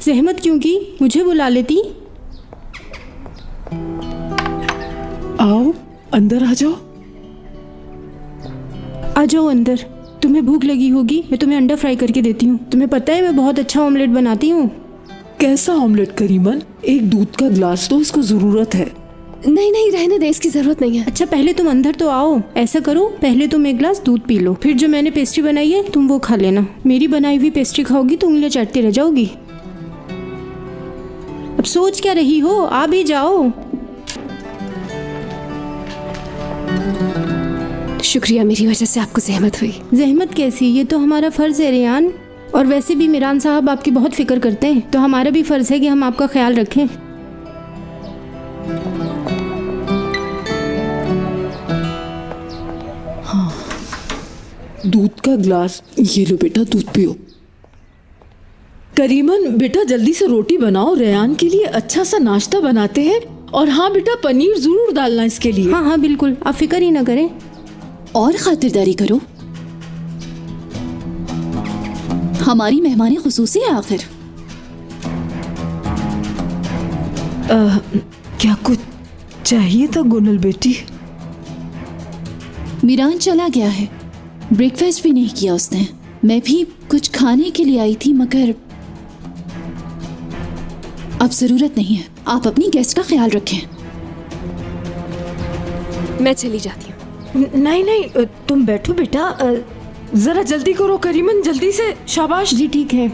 जहमत क्यों की? मुझे बुला लेती। आओ अंदर आ जाओ। आ जाओ अंदर। तुम्हें भूख लगी होगी, मैं तुम्हें अंडा फ्राई करके देती हूँ। तुम्हें पता है मैं बहुत अच्छा ऑमलेट बनाती हूँ। कैसा ऑमलेट करीमन? एक दूध का ग्लास दो, इसको जरूरत है। नहीं नहीं, रहने दे, इसकी जरूरत नहीं है। अच्छा पहले तुम अंदर तो आओ। ऐसा करो, पहले तुम एक ग्लास दूध पी लो, फिर जो मैंने पेस्ट्री बनाई है तुम वो खा लेना। मेरी बनाई हुई पेस्ट्री खाओगी तो उंगलियां चाटती रह जाओगी। अब सोच क्या रही हो, आ भी जाओ। शुक्रिया, मेरी वजह से आपको जहमत हुई। जहमत कैसी, ये तो हमारा फर्ज है रेयान। और वैसे भी मिरान साहब आपकी बहुत फिक्र करते हैं, तो हमारा भी फर्ज है कि हम आपका ख्याल रखें। हाँ, दूध का ग्लास ये लो बेटा, दूध पियो। करीमन बेटा जल्दी से रोटी बनाओ, रेयान के लिए अच्छा सा नाश्ता बनाते हैं। और हाँ बेटा, पनीर जरूर डालना इसके लिए। हाँ हाँ बिल्कुल, आप फिक्र ही ना करें। और खातिरदारी करो, हमारी मेहमानी खुसूसी है आखिर। क्या कुछ चाहिए था गुनल बेटी? मीरान चला गया है, ब्रेकफास्ट भी नहीं किया उसने। मैं भी कुछ खाने के लिए आई थी, मगर अब जरूरत नहीं है। आप अपनी गेस्ट का ख्याल रखें। मैं चली जाती हूँ। नहीं नहीं, तुम बैठो बेटा, जरा जल्दी करो करीमन, जल्दी से। शाबाश। जी ठीक है।